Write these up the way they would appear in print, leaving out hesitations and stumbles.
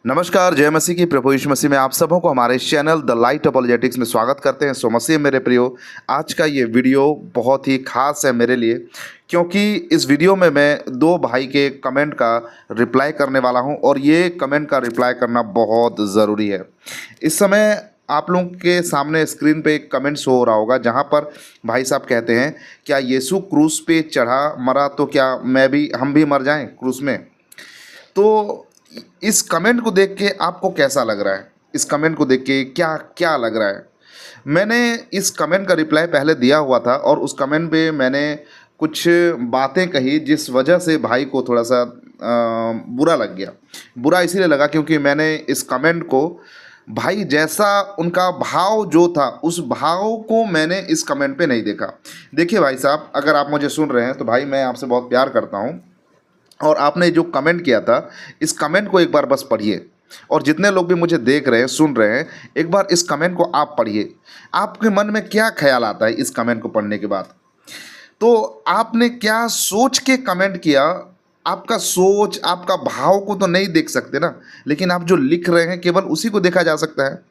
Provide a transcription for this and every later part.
नमस्कार, जय मसीह की। प्रभु यीशु मसीह में आप सबों को हमारे इस चैनल द लाइट अपॉलोजेटिक्स में स्वागत करते हैं। सो मसीह मेरे प्रियो, आज का ये वीडियो बहुत ही खास है मेरे लिए, क्योंकि इस वीडियो में मैं दो भाई के कमेंट का रिप्लाई करने वाला हूं और ये कमेंट का रिप्लाई करना बहुत ज़रूरी है। इस समय आप लोगों के सामने स्क्रीन पे एक कमेंट शो हो रहा होगा, जहां पर भाई साहब कहते हैं, क्या यीशु क्रूस पे चढ़ा मरा तो क्या हम भी मर जाएं क्रूस में। तो इस कमेंट को देख के आपको कैसा लग रहा है? इस कमेंट को देख के क्या क्या लग रहा है? मैंने इस कमेंट का रिप्लाई पहले दिया हुआ था और उस कमेंट पे मैंने कुछ बातें कही जिस वजह से भाई को थोड़ा सा बुरा लग गया। बुरा इसीलिए लगा क्योंकि मैंने इस कमेंट को भाई जैसा उनका भाव जो था उस भाव को मैंने इस कमेंट पे नहीं देखा। देखिए भाई साहब, अगर आप मुझे सुन रहे हैं तो भाई मैं आपसे बहुत प्यार करता हूँ और आपने जो कमेंट किया था इस कमेंट को एक बार बस पढ़िए। और जितने लोग भी मुझे देख रहे हैं, सुन रहे हैं, एक बार इस कमेंट को आप पढ़िए। आपके मन में क्या ख्याल आता है इस कमेंट को पढ़ने के बाद? तो आपने क्या सोच के कमेंट किया? आपका सोच, आपका भाव को तो नहीं देख सकते ना, लेकिन आप जो लिख रहे हैं केवल उसी को देखा जा सकता है।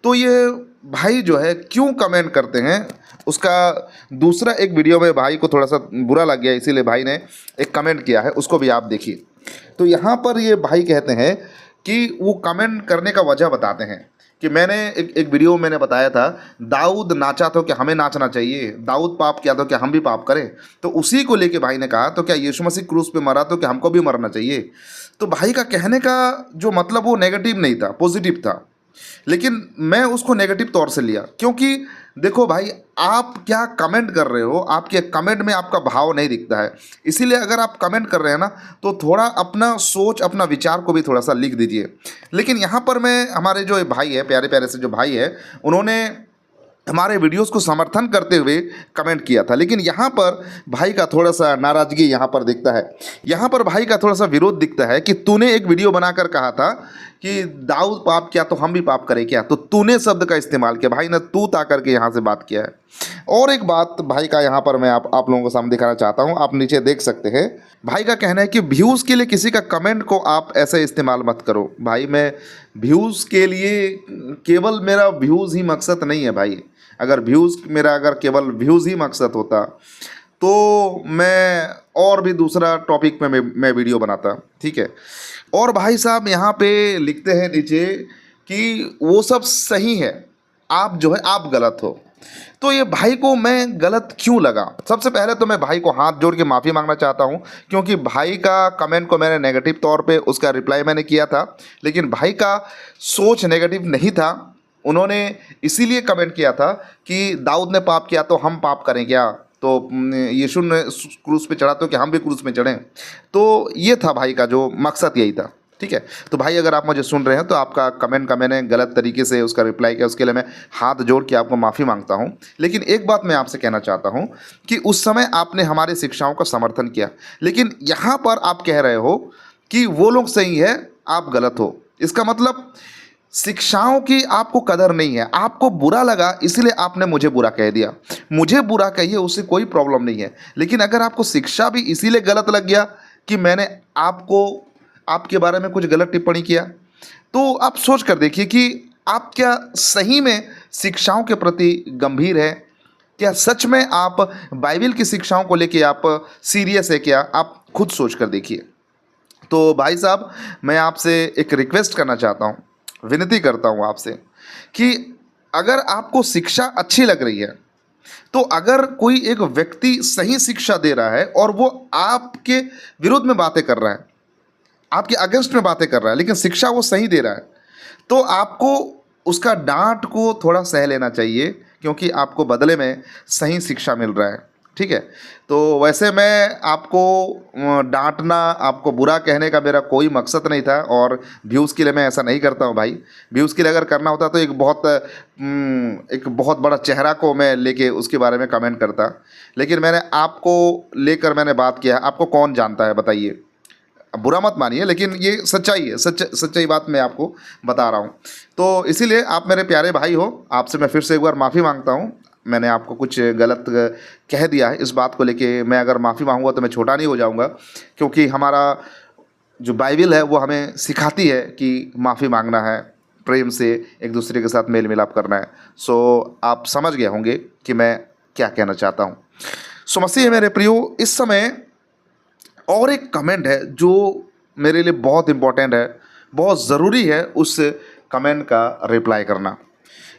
तो ये भाई जो है क्यों कमेंट करते हैं, उसका दूसरा एक वीडियो में भाई को थोड़ा सा बुरा लग गया, इसीलिए भाई ने एक कमेंट किया है, उसको भी आप देखिए। तो यहाँ पर ये भाई कहते हैं कि वो कमेंट करने का वजह बताते हैं कि मैंने एक वीडियो में मैंने बताया था, दाऊद नाचा तो क्या हमें नाचना चाहिए, दाऊद पाप किया तो क्या हम भी पाप करें। तो उसी को लेके भाई ने कहा, तो क्या यीशु मसीह क्रूस पे मरा तो क्या हमको भी मरना चाहिए। तो भाई का कहने का जो मतलब वो नेगेटिव नहीं था, पॉजिटिव था, लेकिन मैं उसको नेगेटिव तौर से लिया। क्योंकि देखो भाई, आप क्या कमेंट कर रहे हो, आपके कमेंट में आपका भाव नहीं दिखता है। इसीलिए अगर आप कमेंट कर रहे हैं ना, तो थोड़ा अपना सोच, अपना विचार को भी थोड़ा सा लिख दीजिए। लेकिन यहाँ पर मैं, हमारे जो भाई है, प्यारे प्यारे से जो भाई है, उन्होंने हमारे वीडियोस को समर्थन करते हुए कमेंट किया था, लेकिन यहाँ पर भाई का थोड़ा सा नाराज़गी यहाँ पर दिखता है। यहाँ पर भाई का थोड़ा सा विरोध दिखता है कि तूने एक वीडियो बनाकर कहा था कि दाऊद पाप किया तो हम भी पाप करें क्या। तो तूने शब्द का इस्तेमाल किया, भाई ने तू ता करके यहाँ से बात किया है। और एक बात भाई का यहाँ पर मैं आप लोगों को सामने दिखाना चाहता हूँ, आप नीचे देख सकते हैं। भाई का कहना है कि व्यूज़ के लिए किसी का कमेंट को आप ऐसे इस्तेमाल मत करो। भाई मैं व्यूज़ के लिए, केवल मेरा व्यूज़ ही मकसद नहीं है भाई। अगर केवल व्यूज़ ही मकसद होता तो मैं और भी दूसरा टॉपिक पे मैं वीडियो बनाता, ठीक है। और भाई साहब यहाँ पे लिखते हैं नीचे कि वो सब सही है, आप जो है आप गलत हो। तो ये भाई को मैं गलत क्यों लगा? सबसे पहले तो मैं भाई को हाथ जोड़ के माफ़ी मांगना चाहता हूँ, क्योंकि भाई का कमेंट को मैंने नेगेटिव तौर पे उसका रिप्लाई मैंने किया था, लेकिन भाई का सोच नेगेटिव नहीं था। उन्होंने इसीलिए कमेंट किया था कि दाऊद ने पाप किया तो हम पाप करें क्या, तो यीशु ने क्रूस पे चढ़ा तो क्या हम भी क्रूस में चढ़ें। तो ये था भाई का जो मकसद, यही था, ठीक है। तो भाई अगर आप मुझे सुन रहे हैं तो आपका कमेंट का मैंने गलत तरीके से उसका रिप्लाई किया, उसके लिए मैं हाथ जोड़ के आपको माफ़ी मांगता हूं। लेकिन एक बात मैं आपसे कहना चाहता हूं कि उस समय आपने हमारी शिक्षाओं का समर्थन किया, लेकिन यहाँ पर आप कह रहे हो कि वो लोग सही है, आप गलत हो। इसका मतलब शिक्षाओं की आपको कदर नहीं है, आपको बुरा लगा इसलिए आपने मुझे बुरा कह दिया। मुझे बुरा कहिए, उससे कोई प्रॉब्लम नहीं है, लेकिन अगर आपको शिक्षा भी इसीलिए गलत लग गया कि मैंने आपके बारे में कुछ गलत टिप्पणी किया, तो आप सोच कर देखिए कि आप क्या सही में शिक्षाओं के प्रति गंभीर है? क्या सच में आप बाइबल की शिक्षाओं को लेके आप सीरियस है क्या? आप खुद सोच कर देखिए। तो भाई साहब, मैं आपसे एक रिक्वेस्ट करना चाहता हूँ, विनती करता हूँ आपसे कि अगर आपको शिक्षा अच्छी लग रही है, तो अगर कोई एक व्यक्ति सही शिक्षा दे रहा है और वो आपके विरुद्ध में बातें कर रहा है, आपके अगेंस्ट में बातें कर रहा है, लेकिन शिक्षा वो सही दे रहा है, तो आपको उसका डांट को थोड़ा सह लेना चाहिए, क्योंकि आपको बदले में सही शिक्षा मिल रहा है, ठीक है। तो वैसे मैं आपको डांटना, आपको बुरा कहने का मेरा कोई मकसद नहीं था, और व्यूज़ के लिए मैं ऐसा नहीं करता हूँ भाई। व्यूज़ के लिए अगर करना होता तो एक बहुत बड़ा चेहरा को मैं लेके उसके बारे में कमेंट करता, लेकिन मैंने आपको लेकर मैंने बात किया। आपको कौन जानता है बताइए? अब बुरा मत मानिए, लेकिन ये सच्चाई है, सच्चाई बात मैं आपको बता रहा हूँ। तो इसीलिए आप मेरे प्यारे भाई हो, आपसे मैं फिर से एक बार माफ़ी मांगता हूँ। मैंने आपको कुछ गलत कह दिया है, इस बात को लेके मैं अगर माफ़ी मांगूंगा तो मैं छोटा नहीं हो जाऊंगा, क्योंकि हमारा जो बाइबिल है वो हमें सिखाती है कि माफ़ी मांगना है, प्रेम से एक दूसरे के साथ मेल मिलाप करना है। सो आप समझ गए होंगे कि मैं क्या कहना चाहता हूँ। सो मसीह मेरे प्रियो, इस समय और एक कमेंट है जो मेरे लिए बहुत इम्पोर्टेंट है, बहुत ज़रूरी है उस कमेंट का रिप्लाई करना।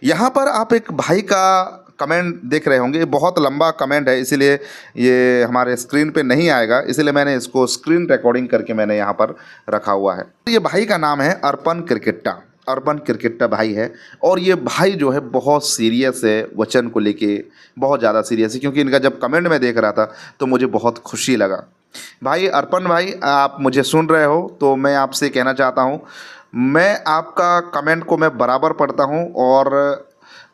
यहाँ पर आप एक भाई का कमेंट देख रहे होंगे, बहुत लंबा कमेंट है, इसीलिए ये हमारे स्क्रीन पे नहीं आएगा, इसीलिए मैंने इसको स्क्रीन रिकॉर्डिंग करके मैंने यहाँ पर रखा हुआ है। ये भाई का नाम है अर्पण क्रिकेटा। अर्पण क्रिकेटा भाई है, और ये भाई जो है बहुत सीरियस है वचन को लेके, बहुत ज़्यादा सीरियस है, क्योंकि इनका जब कमेंट मैं देख रहा था तो मुझे बहुत खुशी लगा। भाई अर्पण भाई, आप मुझे सुन रहे हो तो मैं आपसे कहना चाहता हूँ, मैं आपका कमेंट को मैं बराबर पढ़ता हूँ, और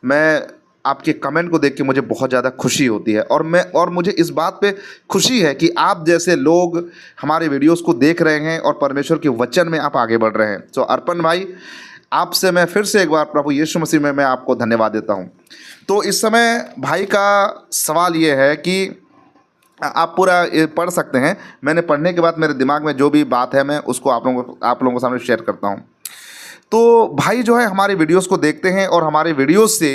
मैं आपके कमेंट को देख के मुझे बहुत ज़्यादा खुशी होती है, और मुझे इस बात पे खुशी है कि आप जैसे लोग हमारे वीडियोस को देख रहे हैं और परमेश्वर के वचन में आप आगे बढ़ रहे हैं। तो अर्पण भाई, आपसे मैं फिर से एक बार प्रभु यीशु मसीह में मैं आपको धन्यवाद देता हूँ। तो इस समय भाई का सवाल ये है कि आप पूरा ये पढ़ सकते हैं, मैंने पढ़ने के बाद मेरे दिमाग में जो भी बात है मैं उसको आप लोगों के सामने शेयर करता हूँ। तो भाई जो है हमारे वीडियोस को देखते हैं, और हमारे वीडियोस से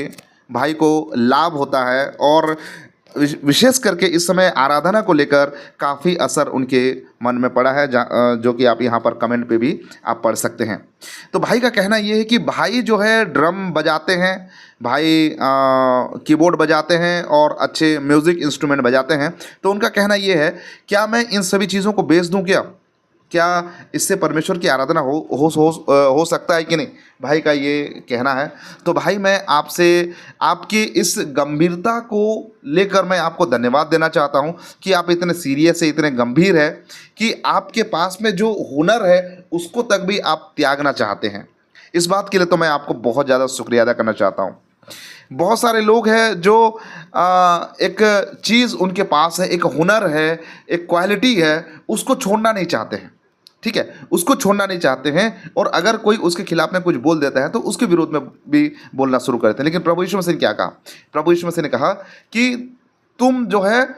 भाई को लाभ होता है, और विशेष करके इस समय आराधना को लेकर काफ़ी असर उनके मन में पड़ा है, जो कि आप यहाँ पर कमेंट पे भी आप पढ़ सकते हैं। तो भाई का कहना ये है कि भाई जो है ड्रम बजाते हैं, भाई कीबोर्ड बजाते हैं और अच्छे म्यूज़िक इंस्ट्रूमेंट बजाते हैं। तो उनका कहना ये है, क्या मैं इन सभी चीज़ों को बेच दूँ क्या इससे परमेश्वर की आराधना हो सकता है कि नहीं? भाई का ये कहना है। तो भाई, मैं आपसे आपकी इस गंभीरता को लेकर मैं आपको धन्यवाद देना चाहता हूँ कि आप इतने सीरियस है, इतने गंभीर है कि आपके पास में जो हुनर है उसको तक भी आप त्यागना चाहते हैं। इस बात के लिए तो मैं आपको बहुत ज़्यादा शुक्रिया अदा करना चाहता हूँ। बहुत सारे लोग हैं जो एक चीज़ उनके पास है, एक हुनर है, एक क्वालिटी है, उसको छोड़ना नहीं चाहते हैं। ठीक है, उसको छोड़ना नहीं चाहते हैं, और अगर कोई उसके खिलाफ में कुछ बोल देता है तो उसके विरोध में भी बोलना शुरू करते हैं। लेकिन प्रभु यीशु मसीह ने क्या कहा? प्रभु यीशु मसीह ने कहा कि तुम जो है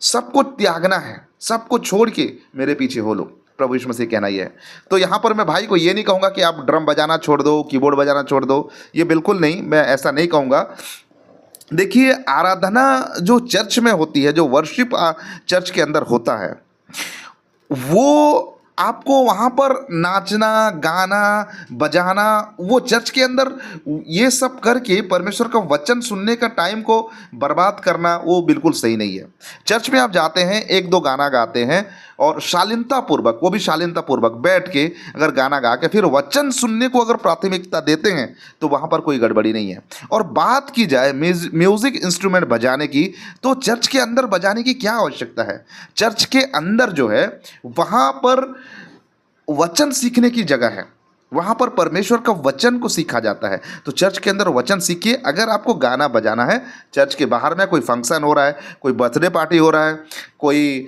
सबको त्यागना है, सबको छोड़ के मेरे पीछे हो लो। प्रभु यीशु मसीह कहना ये है। तो यहाँ पर मैं भाई को ये नहीं कहूँगा कि आप ड्रम बजाना छोड़ दो, कीबोर्ड बजाना छोड़ दो, ये बिल्कुल नहीं, मैं ऐसा नहीं कहूँगा। देखिए, आराधना जो चर्च में होती है, जो वर्शिप चर्च के अंदर होता है, वो आपको वहाँ पर नाचना, गाना, बजाना, वो चर्च के अंदर ये सब करके परमेश्वर का वचन सुनने का टाइम को बर्बाद करना वो बिल्कुल सही नहीं है। चर्च में आप जाते हैं, एक दो गाना गाते हैं, और शालीनतापूर्वक, वो भी शालीनतापूर्वक बैठ के अगर गाना गा के फिर वचन सुनने को अगर प्राथमिकता देते हैं तो वहाँ पर कोई गड़बड़ी नहीं है। और बात की जाए म्यूज़िक इंस्ट्रूमेंट बजाने की, तो चर्च के अंदर बजाने की क्या आवश्यकता है? चर्च के अंदर जो है वहाँ पर वचन सीखने की जगह है, वहाँ पर परमेश्वर का वचन को सीखा जाता है। तो चर्च के अंदर वचन सीखिए। अगर आपको गाना बजाना है, चर्च के बाहर में कोई फंक्शन हो रहा है, कोई बर्थडे पार्टी हो रहा है, कोई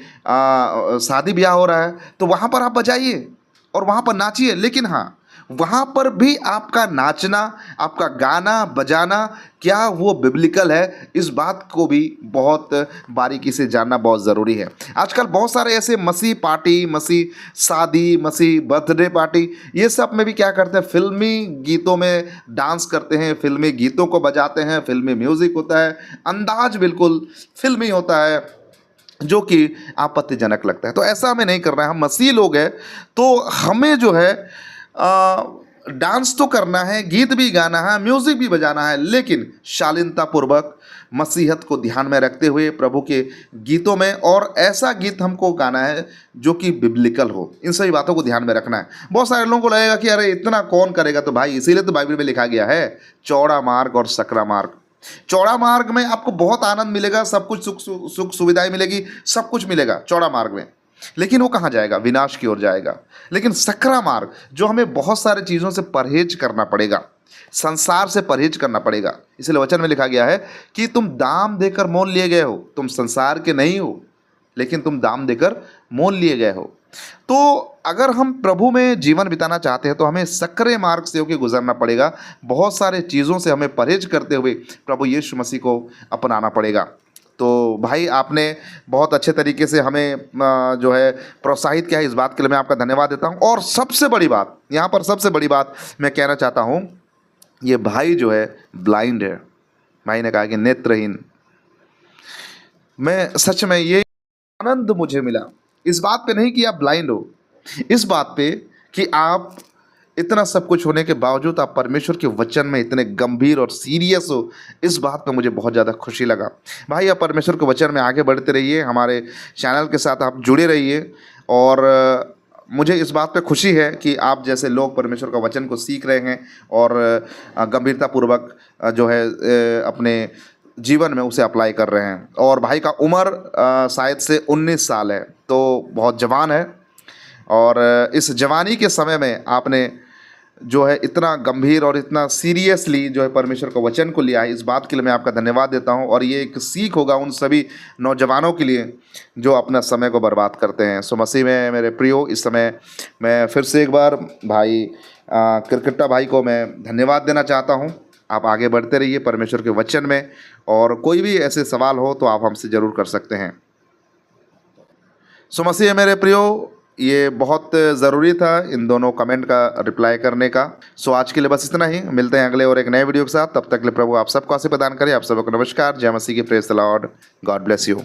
शादी ब्याह हो रहा है, तो वहाँ पर आप बजाइए और वहाँ पर नाचिए। लेकिन हाँ, वहाँ पर भी आपका नाचना, आपका गाना बजाना क्या वो बिब्लिकल है, इस बात को भी बहुत बारीकी से जानना बहुत ज़रूरी है। आजकल बहुत सारे ऐसे मसीह पार्टी, मसीह शादी, मसीह बर्थडे पार्टी, ये सब में भी क्या करते हैं, फिल्मी गीतों में डांस करते हैं, फिल्मी गीतों को बजाते हैं, फिल्मी म्यूज़िक होता है, अंदाज बिल्कुल फिल्मी होता है, जो कि आपत्तिजनक लगता है। तो ऐसा हमें नहीं करना है। हम मसीह लोग हैं, तो हमें जो है डांस तो करना है, गीत भी गाना है, म्यूज़िक भी बजाना है, लेकिन शालीनतापूर्वक, मसीहत को ध्यान में रखते हुए प्रभु के गीतों में, और ऐसा गीत हमको गाना है जो कि बिब्लिकल हो। इन सभी बातों को ध्यान में रखना है। बहुत सारे लोगों को लगेगा कि अरे इतना कौन करेगा, तो भाई इसीलिए तो बाइबल में लिखा गया है चौड़ा मार्ग और सकरा मार्ग। चौड़ा मार्ग में आपको बहुत आनंद मिलेगा, सब कुछ सुख सुविधाएं मिलेगी, सब कुछ मिलेगा चौड़ा मार्ग में, लेकिन वो कहाँ जाएगा? विनाश की ओर जाएगा। लेकिन सकरा मार्ग, जो हमें बहुत सारे चीज़ों से परहेज करना पड़ेगा, संसार से परहेज करना पड़ेगा। इसलिए वचन में लिखा गया है कि तुम दाम देकर मोल लिए गए हो, तुम संसार के नहीं हो, लेकिन तुम दाम देकर मोल लिए गए हो। तो अगर हम प्रभु में जीवन बिताना चाहते हैं तो हमें सकरे मार्ग से होकर गुजरना पड़ेगा। बहुत सारे चीज़ों से हमें परहेज करते हुए प्रभु यीशु मसीह को अपनाना पड़ेगा। तो भाई आपने बहुत अच्छे तरीके से हमें जो है प्रोत्साहित किया है, इस बात के लिए मैं आपका धन्यवाद देता हूँ। और सबसे बड़ी बात, यहाँ पर सबसे बड़ी बात मैं कहना चाहता हूँ, ये भाई जो है ब्लाइंड है। भाई ने कहा कि नेत्रहीन। मैं सच में ये आनंद मुझे मिला इस बात पे नहीं कि आप ब्लाइंड हो, इस बात पे कि आप इतना सब कुछ होने के बावजूद आप परमेश्वर के वचन में इतने गंभीर और सीरियस हो। इस बात पे मुझे बहुत ज़्यादा खुशी लगा। भाई आप परमेश्वर के वचन में आगे बढ़ते रहिए, हमारे चैनल के साथ आप जुड़े रहिए। और मुझे इस बात पे खुशी है कि आप जैसे लोग परमेश्वर का वचन को सीख रहे हैं और गंभीरतापूर्वक जो है अपने जीवन में उसे अप्लाई कर रहे हैं। और भाई का उम्र शायद से 19 साल है, तो बहुत जवान है। और इस जवानी के समय में आपने जो है इतना गंभीर और इतना सीरियसली जो है परमेश्वर का वचन को लिया है, इस बात के लिए मैं आपका धन्यवाद देता हूं। और ये एक सीख होगा उन सभी नौजवानों के लिए जो अपना समय को बर्बाद करते हैं। सो मसीह में मेरे प्रियो, इस समय मैं फिर से एक बार भाई क्रिकेटा भाई को मैं धन्यवाद देना चाहता हूं। आप आगे बढ़ते रहिए परमेश्वर के वचन में, और कोई भी ऐसे सवाल हो तो आप हमसे ज़रूर कर सकते हैं। सो मसीह मेरे प्रियो, ये बहुत ज़रूरी था इन दोनों कमेंट का रिप्लाई करने का। सो आज के लिए बस इतना ही, मिलते हैं अगले और एक नए वीडियो के साथ। तब तक के लिए प्रभु आप सबको आशीर्वाद प्रदान करें। आप सबको नमस्कार, जय मसीह की, praise the Lord, God bless you.